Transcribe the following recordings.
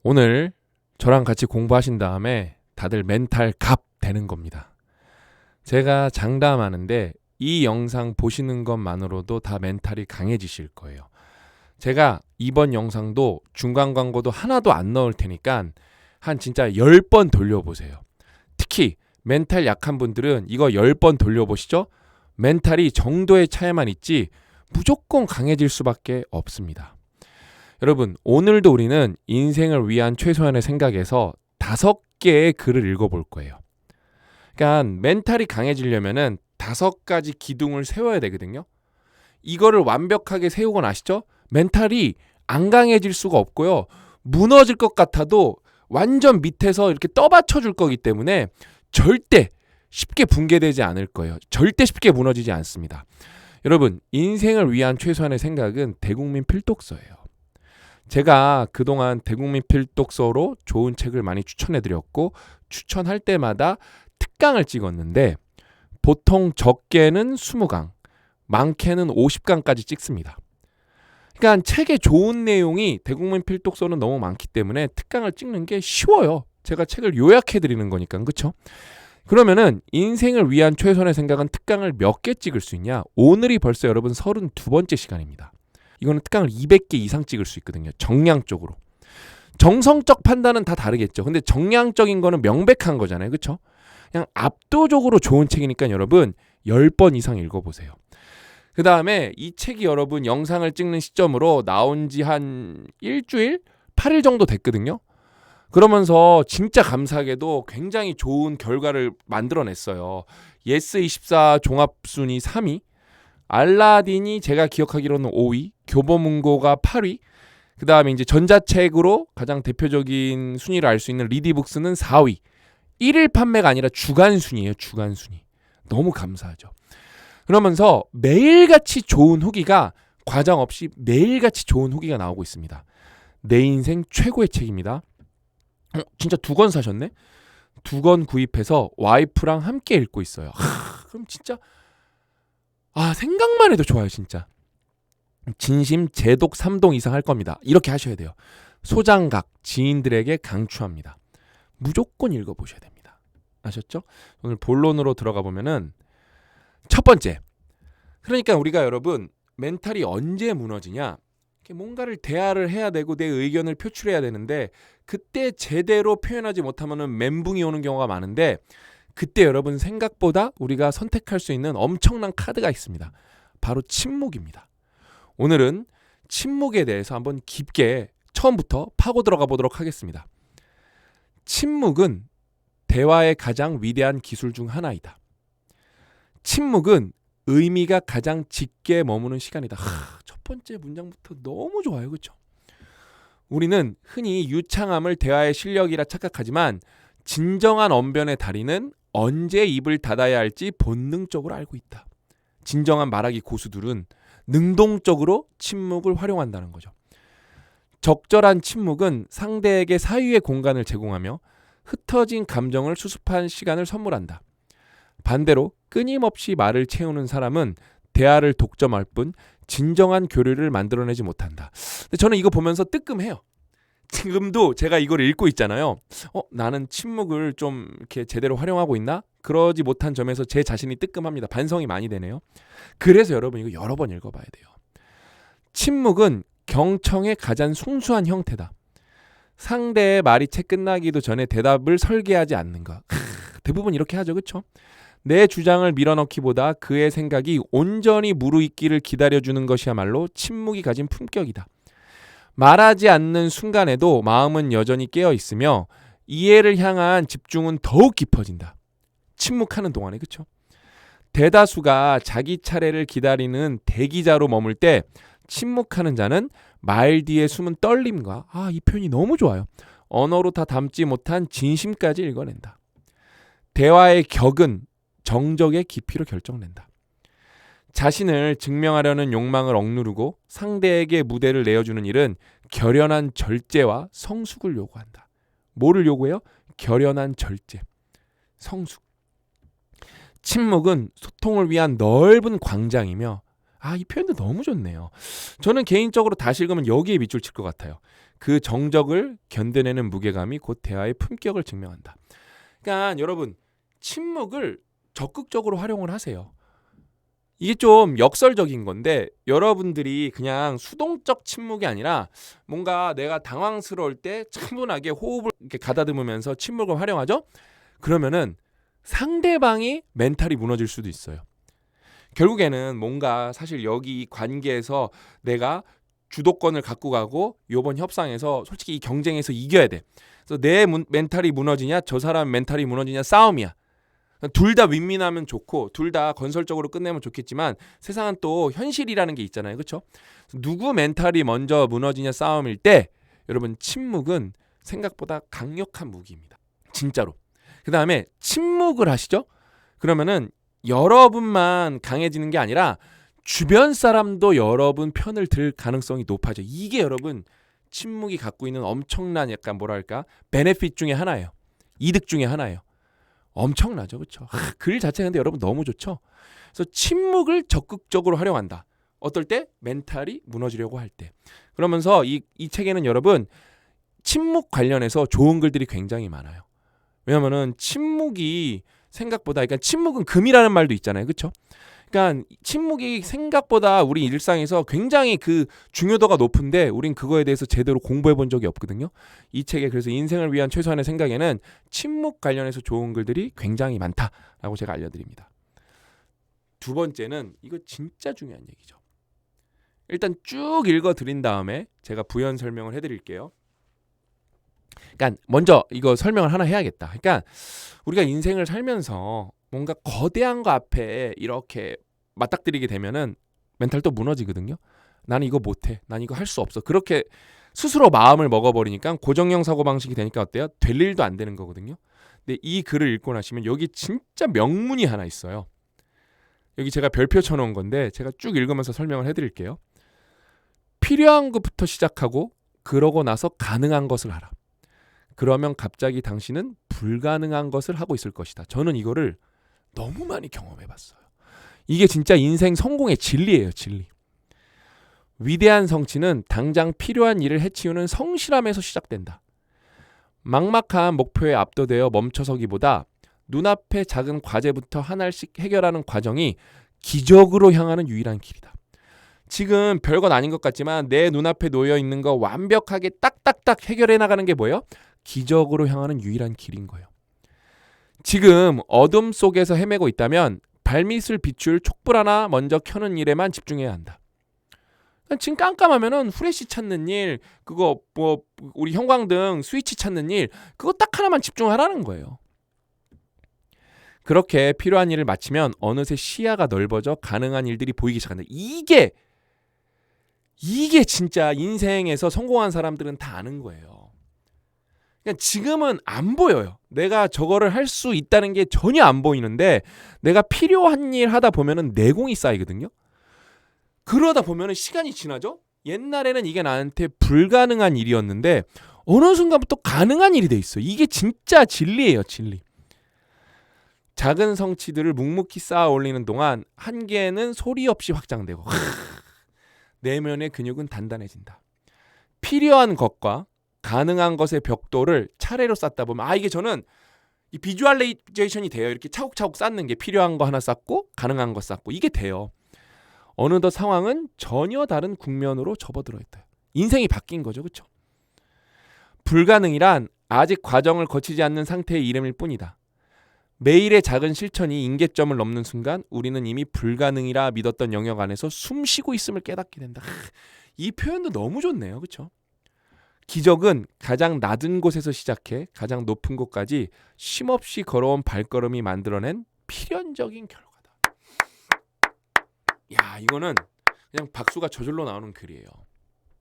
오늘 저랑 같이 공부하신 다음에 다들 멘탈 갑 되는 겁니다. 제가 장담하는데 이 영상 보시는 것만으로도 다 멘탈이 강해지실 거예요. 제가 이번 영상도 중간 광고도 하나도 안 넣을 테니까 한 진짜 10번 돌려보세요. 특히 멘탈 약한 분들은 이거 10번 돌려보시죠. 멘탈이 정도의 차이만 있지 무조건 강해질 수밖에 없습니다. 여러분, 오늘도 우리는 인생을 위한 최소한의 생각에서 5개의 글을 읽어볼 거예요. 그러니까 멘탈이 강해지려면은 5가지 기둥을 세워야 되거든요. 이거를 완벽하게 세우고 나시죠? 멘탈이 안 강해질 수가 없고요. 무너질 것 같아도 완전 밑에서 이렇게 떠받쳐 줄 거기 때문에 절대 쉽게 붕괴되지 않을 거예요. 절대 쉽게 무너지지 않습니다. 여러분, 인생을 위한 최소한의 생각은 대국민 필독서예요. 제가 그동안 대국민 필독서로 좋은 책을 많이 추천해드렸고 추천할 때마다 특강을 찍었는데 보통 적게는 20강, 많게는 50강까지 찍습니다. 그러니까 책의 좋은 내용이 대국민 필독서는 너무 많기 때문에 특강을 찍는 게 쉬워요. 제가 책을 요약해드리는 거니까, 그렇죠? 그러면은 인생을 위한 최선의 생각은 특강을 몇 개 찍을 수 있냐? 오늘이 벌써 여러분 32번째 시간입니다. 이거는 특강을 200개 이상 찍을 수 있거든요. 정량적으로. 정성적 판단은 다 다르겠죠. 근데 정량적인 거는 명백한 거잖아요. 그렇죠? 그냥 압도적으로 좋은 책이니까 여러분 10번 이상 읽어보세요. 그 다음에 이 책이 여러분 영상을 찍는 시점으로 나온 지 한 일주일? 8일 정도 됐거든요. 그러면서 진짜 감사하게도 굉장히 좋은 결과를 만들어냈어요. 예스24 종합순위 3위, 알라딘이 제가 기억하기로는 5위, 교보문고가 8위, 그 다음에 이제 전자책으로 가장 대표적인 순위를 알 수 있는 리디북스는 4위. 1일 판매가 아니라 주간 순위예요. 주간 순위. 너무 감사하죠. 그러면서 매일같이 좋은 후기가 과장 없이 매일같이 좋은 후기가 나오고 있습니다. 내 인생 최고의 책입니다. 진짜 2권 사셨네? 2권 구입해서 와이프랑 함께 읽고 있어요. 그럼 진짜 생각만 해도 좋아요. 진짜. 진심 재독 3동 이상 할 겁니다. 이렇게 하셔야 돼요. 소장각 지인들에게 강추합니다. 무조건 읽어보셔야 됩니다. 아셨죠? 오늘 본론으로 들어가 보면은 첫 번째, 그러니까 우리가 여러분 멘탈이 언제 무너지냐? 뭔가를 대화를 해야 되고 내 의견을 표출해야 되는데 그때 제대로 표현하지 못하면 멘붕이 오는 경우가 많은데 그때 여러분 생각보다 우리가 선택할 수 있는 엄청난 카드가 있습니다. 바로 침묵입니다. 오늘은 침묵에 대해서 한번 깊게 처음부터 파고 들어가 보도록 하겠습니다. 침묵은 대화의 가장 위대한 기술 중 하나이다. 침묵은 의미가 가장 짙게 머무는 시간이다. 첫 번째 문장부터 너무 좋아요. 그렇죠? 우리는 흔히 유창함을 대화의 실력이라 착각하지만 진정한 언변의 달인은 언제 입을 닫아야 할지 본능적으로 알고 있다. 진정한 말하기 고수들은 능동적으로 침묵을 활용한다는 거죠. 적절한 침묵은 상대에게 사유의 공간을 제공하며 흩어진 감정을 수습한 시간을 선물한다. 반대로 끊임없이 말을 채우는 사람은 대화를 독점할 뿐 진정한 교류를 만들어내지 못한다. 근데 저는 이거 보면서 뜨끔해요. 지금도 제가 이걸 읽고 있잖아요. 나는 침묵을 좀 이렇게 제대로 활용하고 있나? 그러지 못한 점에서 제 자신이 뜨끔합니다. 반성이 많이 되네요. 그래서 여러분 이거 여러 번 읽어봐야 돼요. 침묵은 경청의 가장 순수한 형태다. 상대의 말이 채 끝나기도 전에 대답을 설계하지 않는 것. 대부분 이렇게 하죠. 그렇죠? 내 주장을 밀어넣기보다 그의 생각이 온전히 무르익기를 기다려주는 것이야말로 침묵이 가진 품격이다. 말하지 않는 순간에도 마음은 여전히 깨어있으며 이해를 향한 집중은 더욱 깊어진다. 침묵하는 동안에. 그렇죠? 대다수가 자기 차례를 기다리는 대기자로 머물 때 침묵하는 자는 말 뒤에 숨은 떨림과 이 표현이 너무 좋아요. 언어로 다 담지 못한 진심까지 읽어낸다. 대화의 격은 정적의 깊이로 결정된다. 자신을 증명하려는 욕망을 억누르고 상대에게 무대를 내어주는 일은 결연한 절제와 성숙을 요구한다. 뭐를 요구해요? 결연한 절제, 성숙. 침묵은 소통을 위한 넓은 광장이며 이 표현도 너무 좋네요. 저는 개인적으로 다시 읽으면 여기에 밑줄 칠 것 같아요. 그 정적을 견뎌내는 무게감이 곧 대화의 품격을 증명한다. 그러니까 여러분 침묵을 적극적으로 활용을 하세요. 이게 좀 역설적인 건데 여러분들이 그냥 수동적 침묵이 아니라 뭔가 내가 당황스러울 때 차분하게 호흡을 이렇게 가다듬으면서 침묵을 활용하죠. 그러면은 상대방이 멘탈이 무너질 수도 있어요. 결국에는 뭔가 사실 여기 관계에서 내가 주도권을 갖고 가고 이번 협상에서 솔직히 이 경쟁에서 이겨야 돼. 그래서 내 멘탈이 무너지냐 저 사람 멘탈이 무너지냐 싸움이야. 둘 다 윈윈하면 좋고 둘 다 건설적으로 끝내면 좋겠지만 세상은 또 현실이라는 게 있잖아요. 그렇죠? 누구 멘탈이 먼저 무너지냐 싸움일 때 여러분 침묵은 생각보다 강력한 무기입니다. 진짜로. 그 다음에 침묵을 하시죠? 그러면은 여러분만 강해지는 게 아니라 주변 사람도 여러분 편을 들 가능성이 높아져. 이게 여러분 침묵이 갖고 있는 엄청난 약간 뭐랄까 베네핏 중에 하나예요. 이득 중에 하나예요. 엄청나죠, 그렇죠? 글 자체가 근데 여러분 너무 좋죠. 그래서 침묵을 적극적으로 활용한다. 어떨 때? 멘탈이 무너지려고 할 때. 그러면서 이 책에는 여러분 침묵 관련해서 좋은 글들이 굉장히 많아요. 왜냐면은 침묵이 생각보다 그러니까 침묵은 금이라는 말도 있잖아요, 그렇죠? 그러니까 침묵이 생각보다 우리 일상에서 굉장히 그 중요도가 높은데 우린 그거에 대해서 제대로 공부해 본 적이 없거든요. 이 책에 그래서 인생을 위한 최소한의 생각에는 침묵 관련해서 좋은 글들이 굉장히 많다라고 제가 알려드립니다. 두 번째는 이거 진짜 중요한 얘기죠. 일단 쭉 읽어드린 다음에 제가 부연 설명을 해드릴게요. 그러니까 먼저 이거 설명을 하나 해야겠다. 그러니까 우리가 인생을 살면서 뭔가 거대한 거 앞에 이렇게 맞닥뜨리게 되면은 멘탈 또 무너지거든요. 나는 이거 못해. 난 이거 할 수 없어. 그렇게 스스로 마음을 먹어버리니까 고정형 사고방식이 되니까 어때요? 될 일도 안 되는 거거든요. 근데 이 글을 읽고 나시면 여기 진짜 명문이 하나 있어요. 여기 제가 별표 쳐놓은 건데 제가 쭉 읽으면서 설명을 해드릴게요. 필요한 것부터 시작하고 그러고 나서 가능한 것을 하라. 그러면 갑자기 당신은 불가능한 것을 하고 있을 것이다. 저는 이거를 너무 많이 경험해봤어요. 이게 진짜 인생 성공의 진리예요. 진리. 위대한 성취는 당장 필요한 일을 해치우는 성실함에서 시작된다. 막막한 목표에 압도되어 멈춰서기보다 눈앞의 작은 과제부터 하나씩 해결하는 과정이 기적으로 향하는 유일한 길이다. 지금 별건 아닌 것 같지만 내 눈앞에 놓여 있는 거 완벽하게 딱딱딱 해결해 나가는 게 뭐예요? 기적으로 향하는 유일한 길인 거예요. 지금 어둠 속에서 헤매고 있다면 발밑을 비출 촛불 하나 먼저 켜는 일에만 집중해야 한다. 지금 깜깜하면은 후레쉬 찾는 일, 그거 뭐 우리 형광등 스위치 찾는 일, 그거 딱 하나만 집중하라는 거예요. 그렇게 필요한 일을 마치면 어느새 시야가 넓어져 가능한 일들이 보이기 시작한다. 이게 진짜 인생에서 성공한 사람들은 다 아는 거예요. 그러니까 지금은 안 보여요. 내가 저거를 할 수 있다는 게 전혀 안 보이는데 내가 필요한 일 하다 보면은 내공이 쌓이거든요. 그러다 보면은 시간이 지나죠. 옛날에는 이게 나한테 불가능한 일이었는데 어느 순간부터 가능한 일이 돼 있어. 이게 진짜 진리예요, 진리. 작은 성취들을 묵묵히 쌓아 올리는 동안 한계는 소리 없이 확장되고 내면의 근육은 단단해진다. 필요한 것과 가능한 것의 벽돌을 차례로 쌓다 보면 이게 저는 이 비주얼레이제이션이 돼요. 이렇게 차곡차곡 쌓는 게 필요한 거 하나 쌓고 가능한 거 쌓고 이게 돼요. 어느덧 상황은 전혀 다른 국면으로 접어들어 있다. 인생이 바뀐 거죠. 그렇죠? 불가능이란 아직 과정을 거치지 않는 상태의 이름일 뿐이다. 매일의 작은 실천이 임계점을 넘는 순간 우리는 이미 불가능이라 믿었던 영역 안에서 숨쉬고 있음을 깨닫게 된다. 이 표현도 너무 좋네요. 그렇죠? 기적은 가장 낮은 곳에서 시작해 가장 높은 곳까지 쉼없이 걸어온 발걸음이 만들어낸 필연적인 결과다. 야, 이거는 그냥 박수가 저절로 나오는 글이에요.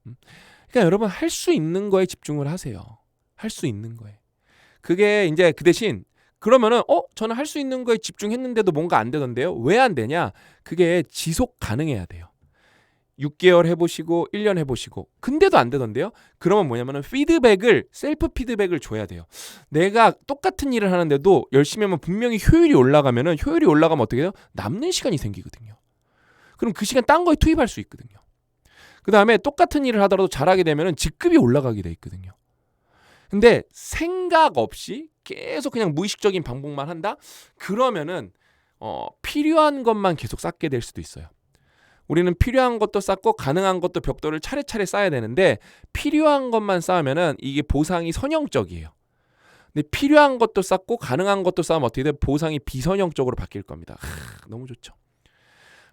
그러니까 여러분 할 수 있는 거에 집중을 하세요. 할 수 있는 거에. 그게 이제 그 대신 그러면은 저는 할 수 있는 거에 집중했는데도 뭔가 안 되던데요. 왜 안 되냐? 그게 지속 가능해야 돼요. 6개월 해보시고 1년 해보시고 근데도 안 되던데요. 그러면 뭐냐면은 셀프 피드백을 줘야 돼요. 내가 똑같은 일을 하는데도 열심히 하면 분명히 효율이 올라가면 어떻게 돼요? 남는 시간이 생기거든요. 그럼 그 시간 딴 거에 투입할 수 있거든요. 그 다음에 똑같은 일을 하더라도 잘하게 되면 직급이 올라가게 돼 있거든요. 근데 생각 없이 계속 그냥 무의식적인 반복만 한다? 그러면은 필요한 것만 계속 쌓게 될 수도 있어요. 우리는 필요한 것도 쌓고 가능한 것도 벽돌을 차례차례 쌓아야 되는데 필요한 것만 쌓으면은 이게 보상이 선형적이에요. 근데 필요한 것도 쌓고 가능한 것도 쌓으면 어떻게 돼? 보상이 비선형적으로 바뀔 겁니다. 너무 좋죠.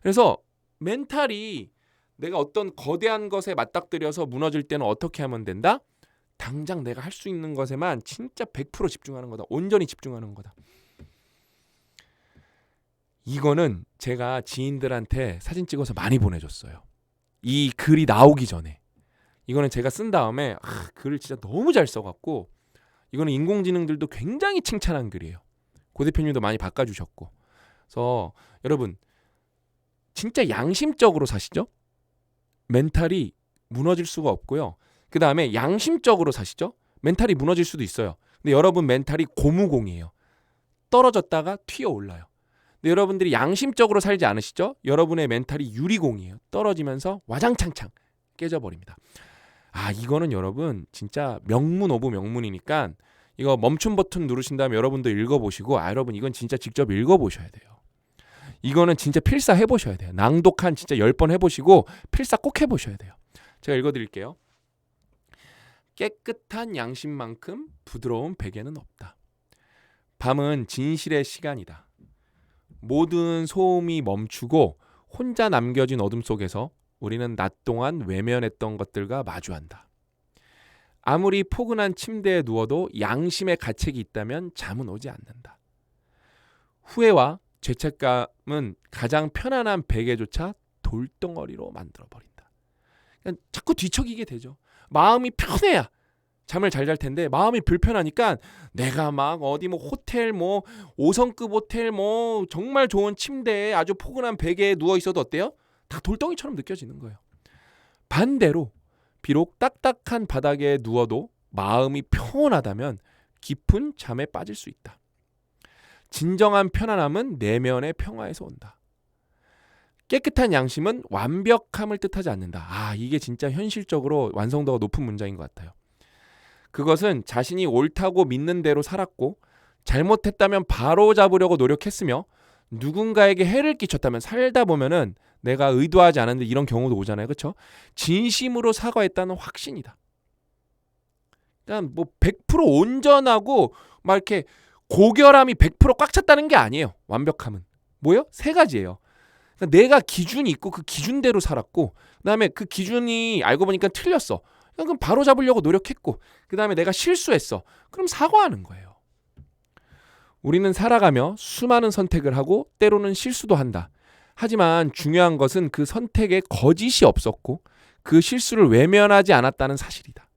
그래서 멘탈이 내가 어떤 거대한 것에 맞닥뜨려서 무너질 때는 어떻게 하면 된다? 당장 내가 할 수 있는 것에만 진짜 100% 집중하는 거다. 온전히 집중하는 거다. 이거는 제가 지인들한테 사진 찍어서 많이 보내줬어요. 이 글이 나오기 전에. 이거는 제가 쓴 다음에 글을 진짜 너무 잘 써갖고 이거는 인공지능들도 굉장히 칭찬한 글이에요. 고 대표님도 많이 바꿔주셨고. 그래서 여러분 진짜 양심적으로 사시죠. 멘탈이 무너질 수가 없고요. 그 다음에 양심적으로 사시죠. 멘탈이 무너질 수도 있어요. 근데 여러분 멘탈이 고무공이에요. 떨어졌다가 튀어 올라요. 근데 여러분들이 양심적으로 살지 않으시죠? 여러분의 멘탈이 유리공이에요. 떨어지면서 와장창창 깨져버립니다. 이거는 여러분 진짜 명문 오브 명문이니까 이거 멈춤 버튼 누르신 다음에 여러분도 읽어보시고 여러분 이건 진짜 직접 읽어보셔야 돼요. 이거는 진짜 필사 해보셔야 돼요. 낭독한 진짜 10번 해보시고 필사 꼭 해보셔야 돼요. 제가 읽어드릴게요. 깨끗한 양심만큼 부드러운 베개는 없다. 밤은 진실의 시간이다. 모든 소음이 멈추고 혼자 남겨진 어둠 속에서 우리는 낮 동안 외면했던 것들과 마주한다. 아무리 포근한 침대에 누워도 양심의 가책이 있다면 잠은 오지 않는다. 후회와 죄책감은 가장 편안한 베개조차 돌덩어리로 만들어버린다. 그러니까 자꾸 뒤척이게 되죠. 마음이 편해야 잠을 잘 잘 텐데 마음이 불편하니까 내가 막 어디 뭐 호텔 5성급 호텔 정말 좋은 침대에 아주 포근한 베개에 누워 있어도 어때요? 다 돌덩이처럼 느껴지는 거예요. 반대로 비록 딱딱한 바닥에 누워도 마음이 평온하다면 깊은 잠에 빠질 수 있다. 진정한 편안함은 내면의 평화에서 온다. 깨끗한 양심은 완벽함을 뜻하지 않는다. 이게 진짜 현실적으로 완성도가 높은 문장인 것 같아요. 그것은 자신이 옳다고 믿는 대로 살았고 잘못했다면 바로 잡으려고 노력했으며 누군가에게 해를 끼쳤다면 살다 보면은 내가 의도하지 않았는데 이런 경우도 오잖아요. 그렇죠? 진심으로 사과했다는 확신이다. 그러니까 100% 온전하고 막 이렇게 고결함이 100% 꽉 찼다는 게 아니에요. 완벽함은. 뭐예요? 3가지예요. 그러니까 내가 기준이 있고 그 기준대로 살았고 그다음에 그 기준이 알고 보니까 틀렸어. 그럼 바로 잡으려고 노력했고 그다음에 내가 실수했어. 그럼 사과하는 거예요. 우리는 살아가며 수많은 선택을 하고 때로는 실수도 한다. 하지만 중요한 것은 그 선택에 거짓이 없었고 그 실수를 외면하지 않았다는 사실이다.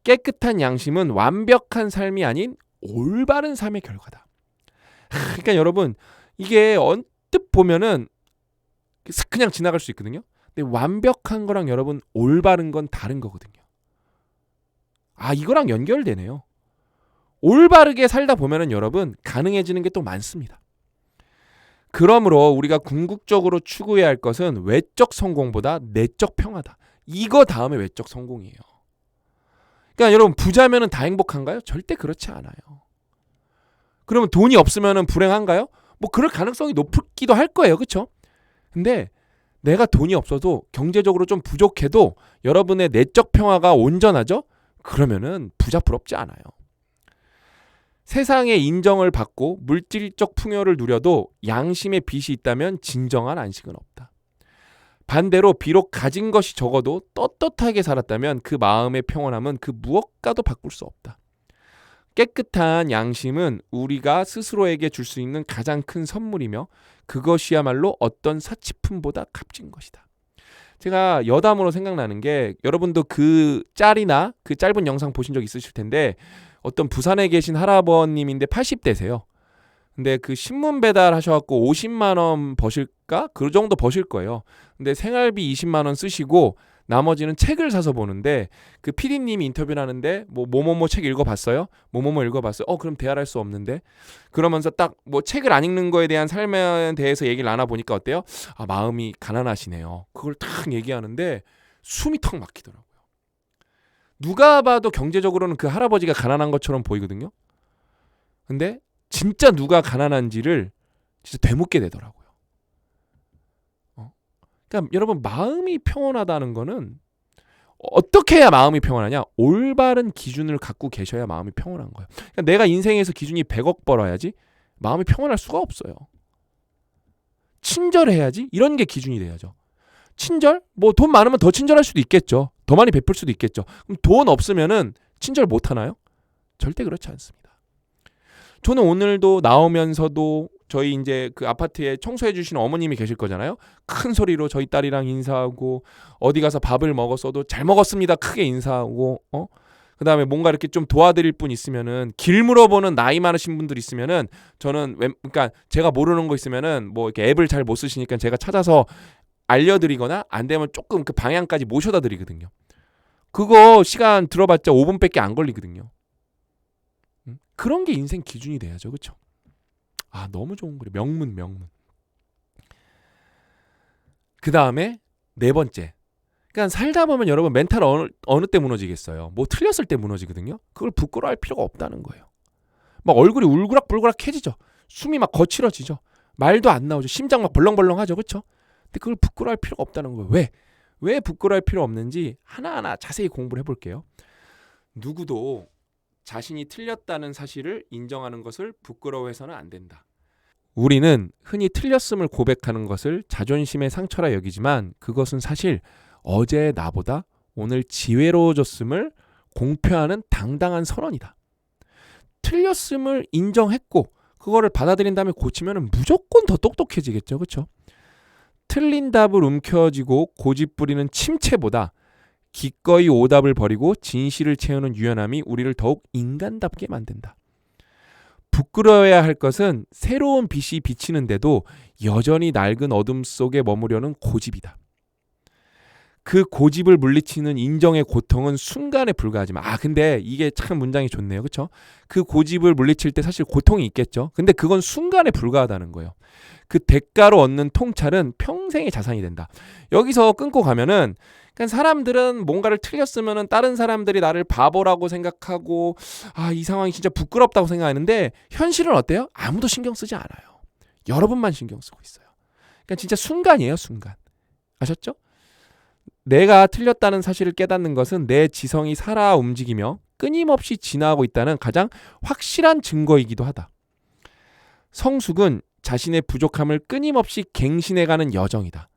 깨끗한 양심은 완벽한 삶이 아닌 올바른 삶의 결과다. 그러니까 여러분 이게 언뜻 보면은 그냥 지나갈 수 있거든요. 근데 완벽한 거랑 여러분 올바른 건 다른 거거든요. 이거랑 연결되네요. 올바르게 살다 보면은 여러분 가능해지는 게 또 많습니다. 그러므로 우리가 궁극적으로 추구해야 할 것은 외적 성공보다 내적 평화다. 이거 다음에 외적 성공이에요. 그러니까 여러분 부자면은 다 행복한가요? 절대 그렇지 않아요. 그러면 돈이 없으면은 불행한가요? 그럴 가능성이 높기도 할 거예요. 그렇죠? 근데 내가 돈이 없어도 경제적으로 좀 부족해도 여러분의 내적 평화가 온전하죠? 그러면은 부자 부럽지 않아요. 세상의 인정을 받고 물질적 풍요를 누려도 양심의 빚이 있다면 진정한 안식은 없다. 반대로 비록 가진 것이 적어도 떳떳하게 살았다면 그 마음의 평온함은 그 무엇과도 바꿀 수 없다. 깨끗한 양심은 우리가 스스로에게 줄 수 있는 가장 큰 선물이며 그것이야말로 어떤 사치품보다 값진 것이다. 제가 여담으로 생각나는 게 여러분도 그 짤이나 그 짧은 영상 보신 적 있으실 텐데 어떤 부산에 계신 할아버님인데 80대세요. 근데 그 신문 배달 하셔갖고 50만 원 버실까? 그 정도 버실 거예요. 근데 생활비 20만 원 쓰시고 나머지는 책을 사서 보는데 그 PD님이 인터뷰를 하는데 뭐뭐뭐 책 읽어봤어요? 뭐뭐뭐 읽어봤어요? 그럼 대화할 수 없는데? 그러면서 딱 책을 안 읽는 거에 대한 삶에 대해서 얘기를 나눠보니까 어때요? 마음이 가난하시네요. 그걸 딱 얘기하는데 숨이 턱 막히더라고요. 누가 봐도 경제적으로는 그 할아버지가 가난한 것처럼 보이거든요. 근데 진짜 누가 가난한지를 진짜 되묻게 되더라고요. 그러니까 여러분, 마음이 평온하다는 거는 어떻게 해야 마음이 평온하냐? 올바른 기준을 갖고 계셔야 마음이 평온한 거예요. 그러니까 내가 인생에서 기준이 100억 벌어야지 마음이 평온할 수가 없어요. 친절해야지, 이런 게 기준이 돼야죠. 친절? 뭐 돈 많으면 더 친절할 수도 있겠죠. 더 많이 베풀 수도 있겠죠. 그럼 돈 없으면은 친절 못 하나요? 절대 그렇지 않습니다. 저는 오늘도 나오면서도 저희 이제 그 아파트에 청소해 주시는 어머님이 계실 거잖아요. 큰 소리로 저희 딸이랑 인사하고, 어디 가서 밥을 먹었어도 잘 먹었습니다 크게 인사하고, 그다음에 뭔가 이렇게 좀 도와드릴 분 있으면은, 길 물어보는 나이 많으신 분들 있으면은 저는 그러니까 제가 모르는 거 있으면은 뭐 이렇게 앱을 잘 못 쓰시니까 제가 찾아서 알려드리거나, 안 되면 조금 그 방향까지 모셔다 드리거든요. 그거 시간 들어봤자 5분밖에 안 걸리거든요. 그런 게 인생 기준이 돼야죠. 그렇죠? 아, 너무 좋은 거래. 명문. 그 다음에 네 번째. 그러니까 살다 보면 여러분 멘탈 어느 때 무너지겠어요? 뭐 틀렸을 때 무너지거든요. 그걸 부끄러워할 필요가 없다는 거예요. 막 얼굴이 울그락불그락해지죠. 숨이 막 거칠어지죠. 말도 안 나오죠. 심장 막 벌렁벌렁하죠. 그렇죠? 근데 그걸 부끄러워할 필요가 없다는 거예요. 왜 부끄러워할 필요 없는지 하나하나 자세히 공부를 해볼게요. 누구도 자신이 틀렸다는 사실을 인정하는 것을 부끄러워해서는 안 된다. 우리는 흔히 틀렸음을 고백하는 것을 자존심의 상처라 여기지만, 그것은 사실 어제의 나보다 오늘 지혜로워졌음을 공표하는 당당한 선언이다. 틀렸음을 인정했고 그거를 받아들인 다음에 고치면 무조건 더 똑똑해지겠죠. 그렇죠? 틀린 답을 움켜쥐고 고집 부리는 침체보다 기꺼이 오답을 버리고 진실을 채우는 유연함이 우리를 더욱 인간답게 만든다. 부끄러워야 할 것은 새로운 빛이 비치는데도 여전히 낡은 어둠 속에 머무려는 고집이다. 그 고집을 물리치는 인정의 고통은 순간에 불과하지만, 근데 이게 참 문장이 좋네요. 그렇죠? 그 고집을 물리칠 때 사실 고통이 있겠죠. 근데 그건 순간에 불과하다는 거예요. 그 대가로 얻는 통찰은 평생의 자산이 된다. 여기서 끊고 가면은, 그러니까 사람들은 뭔가를 틀렸으면은 다른 사람들이 나를 바보라고 생각하고, 이 상황이 진짜 부끄럽다고 생각하는데, 현실은 어때요? 아무도 신경 쓰지 않아요. 여러분만 신경 쓰고 있어요. 그러니까 진짜 순간이에요, 순간. 아셨죠? 내가 틀렸다는 사실을 깨닫는 것은 내 지성이 살아 움직이며 끊임없이 진화하고 있다는 가장 확실한 증거이기도 하다. 성숙은 자신의 부족함을 끊임없이 갱신해가는 여정이다.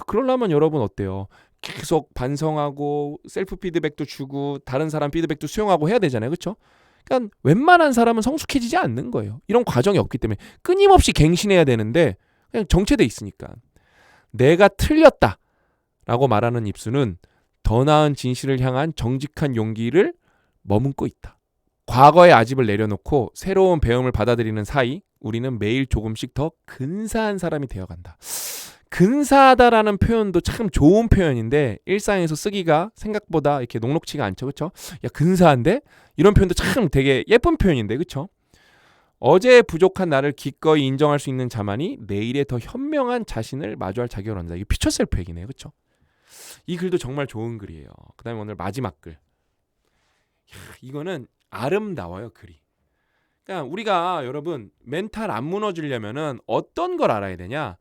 그러려면 여러분 어때요? 계속 반성하고 셀프 피드백도 주고 다른 사람 피드백도 수용하고 해야 되잖아요. 그렇죠? 그러니까 웬만한 사람은 성숙해지지 않는 거예요. 이런 과정이 없기 때문에 끊임없이 갱신해야 되는데 그냥 정체돼 있으니까. 내가 틀렸다 라고 말하는 입술은 더 나은 진실을 향한 정직한 용기를 머금고 있다. 과거의 아집을 내려놓고 새로운 배움을 받아들이는 사이 우리는 매일 조금씩 더 근사한 사람이 되어간다. 근사하다라는 표현도 참 좋은 표현인데 일상에서 쓰기가 생각보다 이렇게 녹록치가 않죠. 그렇죠? 야, 근사한데? 이런 표현도 참 되게 예쁜 표현인데. 그렇죠? 어제의 부족한 나를 기꺼이 인정할 수 있는 자만이 내일의 더 현명한 자신을 마주할 자격을 얻는다. 이게 퓨처 셀프 얘기네요. 그렇죠? 이 글도 정말 좋은 글이에요. 그 다음에 오늘 마지막 글. 이거는 아름다워요, 글이. 그러니까 우리가 여러분 멘탈 안 무너지려면은 어떤 걸 알아야 되냐?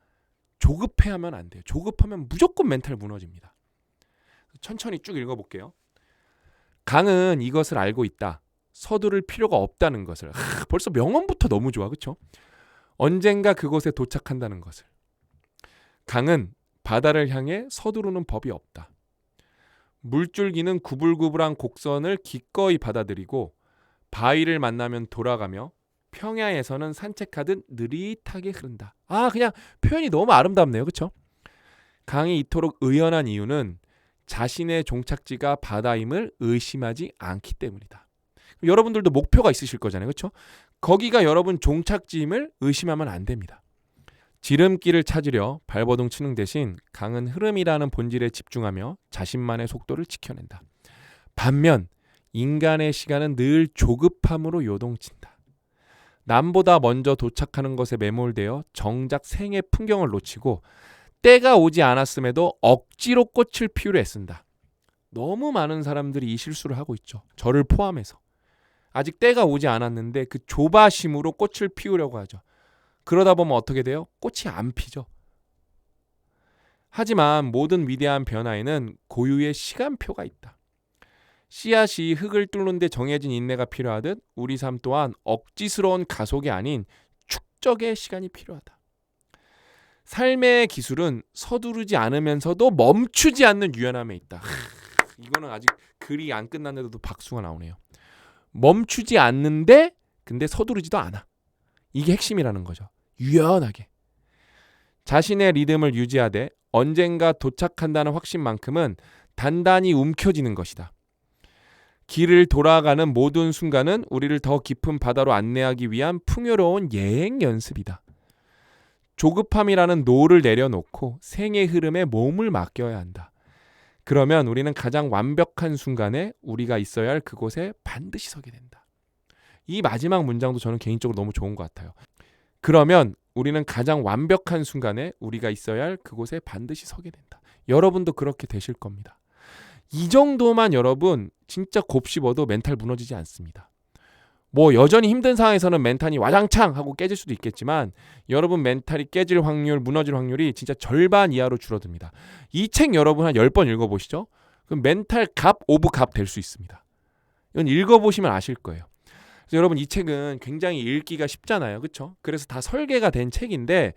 조급해하면 안 돼요. 조급하면 무조건 멘탈 무너집니다. 천천히 쭉 읽어볼게요. 강은 이것을 알고 있다. 서두를 필요가 없다는 것을. 벌써 명언부터 너무 좋아. 그렇죠? 언젠가 그곳에 도착한다는 것을. 강은 바다를 향해 서두르는 법이 없다. 물줄기는 구불구불한 곡선을 기꺼이 받아들이고 바위를 만나면 돌아가며 평야에서는 산책하듯 느릿하게 흐른다. 그냥 표현이 너무 아름답네요. 그렇죠? 강이 이토록 의연한 이유는 자신의 종착지가 바다임을 의심하지 않기 때문이다. 여러분들도 목표가 있으실 거잖아요. 그렇죠? 거기가 여러분 종착지임을 의심하면 안 됩니다. 지름길을 찾으려 발버둥 치는 대신 강은 흐름이라는 본질에 집중하며 자신만의 속도를 지켜낸다. 반면 인간의 시간은 늘 조급함으로 요동친다. 남보다 먼저 도착하는 것에 매몰되어 정작 생의 풍경을 놓치고 때가 오지 않았음에도 억지로 꽃을 피우려 애쓴다. 너무 많은 사람들이 이 실수를 하고 있죠. 저를 포함해서. 아직 때가 오지 않았는데 그 조바심으로 꽃을 피우려고 하죠. 그러다 보면 어떻게 돼요? 꽃이 안 피죠. 하지만 모든 위대한 변화에는 고유의 시간표가 있다. 씨앗이 흙을 뚫는 데 정해진 인내가 필요하듯 우리 삶 또한 억지스러운 가속이 아닌 축적의 시간이 필요하다. 삶의 기술은 서두르지 않으면서도 멈추지 않는 유연함에 있다. 이거는 아직 글이 안 끝났는데도 박수가 나오네요. 멈추지 않는데 근데 서두르지도 않아. 이게 핵심이라는 거죠. 유연하게. 자신의 리듬을 유지하되 언젠가 도착한다는 확신만큼은 단단히 움켜쥐는 것이다. 길을 돌아가는 모든 순간은 우리를 더 깊은 바다로 안내하기 위한 풍요로운 여행 연습이다. 조급함이라는 노를 내려놓고 생의 흐름에 몸을 맡겨야 한다. 그러면 우리는 가장 완벽한 순간에 우리가 있어야 할 그곳에 반드시 서게 된다. 이 마지막 문장도 저는 개인적으로 너무 좋은 것 같아요. 그러면 우리는 가장 완벽한 순간에 우리가 있어야 할 그곳에 반드시 서게 된다. 여러분도 그렇게 되실 겁니다. 이 정도만 여러분 진짜 곱씹어도 멘탈 무너지지 않습니다. 뭐 여전히 힘든 상황에서는 멘탈이 와장창 하고 깨질 수도 있겠지만 여러분 멘탈이 깨질 확률, 무너질 확률이 진짜 절반 이하로 줄어듭니다. 이 책 여러분 한 10번 읽어보시죠. 그럼 멘탈 갑 오브 갑 될 수 있습니다. 이건 읽어보시면 아실 거예요. 그래서 여러분 이 책은 굉장히 읽기가 쉽잖아요. 그렇죠? 그래서 다 설계가 된 책인데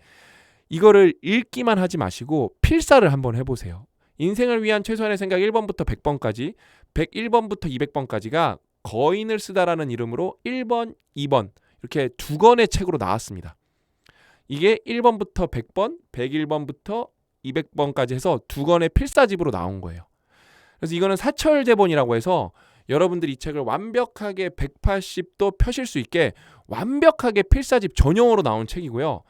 이거를 읽기만 하지 마시고 필사를 한번 해보세요. 인생을 위한 최소한의 생각 1번부터 100번까지 101번부터 200번까지가 거인을 쓰다라는 이름으로 1번, 2번 이렇게 두 권의 책으로 나왔습니다. 이게 1번부터 100번, 101번부터 200번까지 해서 두 권의 필사집으로 나온 거예요. 그래서 이거는 사철제본이라고 해서 여러분들이 이 책을 완벽하게 180도 펴실 수 있게 완벽하게 필사집 전용으로 나온 책이고요.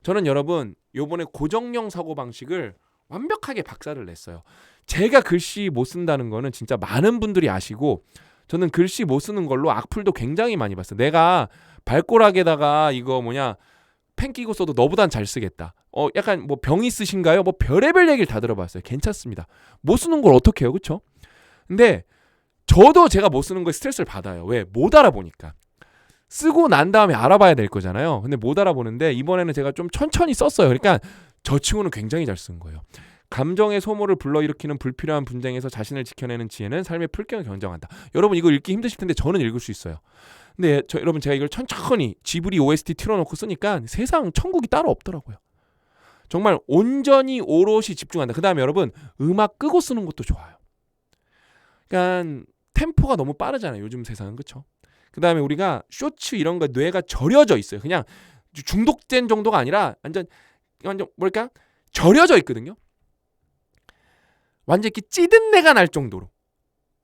저는 여러분 요번에 고정형 사고방식을 완벽하게 박살을 냈어요. 제가 글씨 못 쓴다는 거는 진짜 많은 분들이 아시고 저는 글씨 못 쓰는 걸로 악플도 굉장히 많이 봤어요. 내가 발꼬락에다가 이거 펜 끼고 써도 너보단 잘 쓰겠다. 약간 뭐 병 있으신가요? 뭐 별의별 얘기를 다 들어봤어요. 괜찮습니다. 못 쓰는 걸 어떻게 해요? 그렇죠? 근데 저도 제가 못 쓰는 거에 스트레스를 받아요. 왜? 못 알아보니까. 쓰고 난 다음에 알아봐야 될 거잖아요. 근데 못 알아보는데 이번에는 제가 좀 천천히 썼어요. 그러니까 저 친구는 굉장히 잘 쓴 거예요. 감정의 소모를 불러일으키는 불필요한 분쟁에서 자신을 지켜내는 지혜는 삶의 풀경을 경정한다. 여러분 이거 읽기 힘드실 텐데 저는 읽을 수 있어요. 근데 여러분 제가 이걸 천천히 지브리 OST 틀어놓고 쓰니까 세상 천국이 따로 없더라고요. 정말 온전히 오롯이 집중한다. 그 다음에 여러분 음악 끄고 쓰는 것도 좋아요. 그러니까 템포가 너무 빠르잖아요. 요즘 세상은. 그렇죠? 그 다음에 우리가 쇼츠 이런 거 뇌가 절여져 있어요. 그냥 중독된 정도가 아니라 완전 뭐랄까 절여져 있거든요. 완전 이렇게 찌든 내가 날 정도로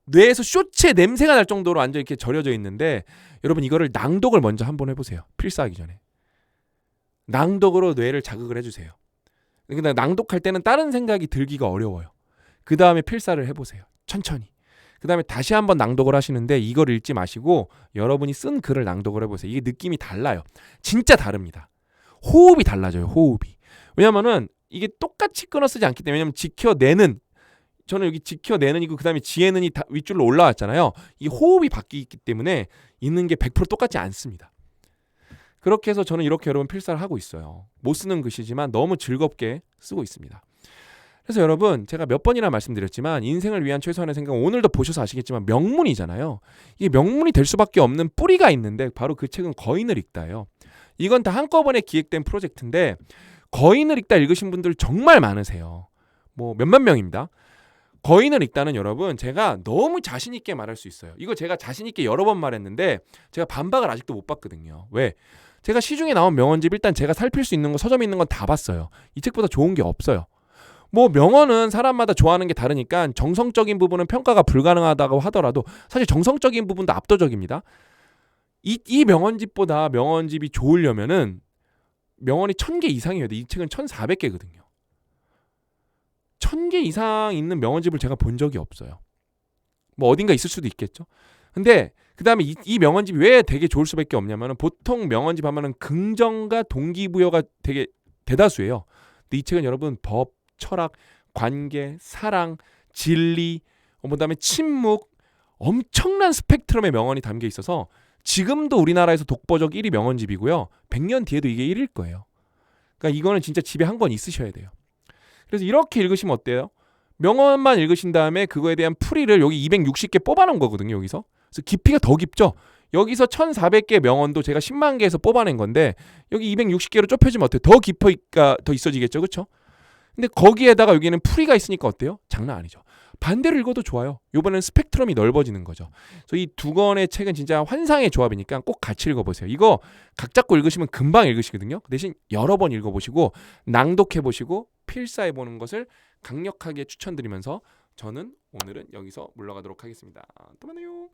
뇌에서 쇼츠의 냄새가 날 정도로 완전 이렇게 절여져 있는데 여러분 이거를 낭독을 먼저 한번 해보세요. 필사하기 전에 낭독으로 뇌를 자극을 해주세요. 근데 낭독할 때는 다른 생각이 들기가 어려워요. 그 다음에 필사를 해보세요. 천천히. 그 다음에 다시 한번 낭독을 하시는데 이걸 읽지 마시고 여러분이 쓴 글을 낭독을 해보세요. 이게 느낌이 달라요. 진짜 다릅니다. 호흡이 달라져요. 호흡이. 왜냐면은 이게 똑같이 끊어 쓰지 않기 때문에 왜냐면 지켜내는 저는 여기 지켜내는 이고 그 다음에 지혜는이 다 윗줄로 올라왔잖아요. 이 호흡이 바뀌기 때문에 읽는 게 100% 똑같지 않습니다. 그렇게 해서 저는 이렇게 여러분 필사를 하고 있어요. 못 쓰는 글씨지만 너무 즐겁게 쓰고 있습니다. 그래서 여러분 제가 몇 번이나 말씀드렸지만 인생을 위한 최소한의 생각 오늘도 보셔서 아시겠지만 명문이잖아요. 이게 명문이 될 수밖에 없는 뿌리가 있는데 바로 그 책은 거인을 읽다예요. 이건 다 한꺼번에 기획된 프로젝트인데 거인을 읽다 읽으신 분들 정말 많으세요. 뭐 몇몇 명입니다. 거인을 읽다는 여러분 제가 너무 자신 있게 말할 수 있어요. 이거 제가 자신 있게 여러 번 말했는데 제가 반박을 아직도 못 봤거든요. 왜? 제가 시중에 나온 명언집 일단 제가 살필 수 있는 거 서점에 있는 건 다 봤어요. 이 책보다 좋은 게 없어요. 뭐 명언은 사람마다 좋아하는 게 다르니까 정성적인 부분은 평가가 불가능하다고 하더라도 사실 정성적인 부분도 압도적입니다. 이 명언집보다 명언집이 좋으려면은 명언이 1000개 이상이어야 돼. 이 책은 1400개거든요. 1000개 이상 있는 명언집을 제가 본 적이 없어요. 뭐 어딘가 있을 수도 있겠죠. 근데 그 다음에 이 명언집이 왜 되게 좋을 수밖에 없냐면은 보통 명언집 하면은 긍정과 동기부여가 되게 대다수예요. 근데 이 책은 여러분 법, 철학, 관계, 사랑, 진리, 그다음에 침묵, 엄청난 스펙트럼의 명언이 담겨 있어서 지금도 우리나라에서 독보적 1위 명언집이고요. 100년 뒤에도 이게 1위일 거예요. 그러니까 이거는 진짜 집에 한 권 있으셔야 돼요. 그래서 이렇게 읽으시면 어때요? 명언만 읽으신 다음에 그거에 대한 풀이를 여기 260개 뽑아놓은 거거든요. 여기서. 그래서 깊이가 더 깊죠. 여기서 1400개 명언도 제가 10만 개에서 뽑아낸 건데 여기 260개로 좁혀지면 어때요? 더 깊이가 더 있어지겠죠. 그렇죠? 근데 거기에다가 여기는 풀이가 있으니까 어때요? 장난 아니죠. 반대로 읽어도 좋아요. 이번에는 스펙트럼이 넓어지는 거죠. 그래서 이 두 권의 책은 진짜 환상의 조합이니까 꼭 같이 읽어보세요. 이거 각 잡고 읽으시면 금방 읽으시거든요. 그 대신 여러 번 읽어보시고 낭독해보시고 필사해보는 것을 강력하게 추천드리면서 저는 오늘은 여기서 물러가도록 하겠습니다. 또 만나요.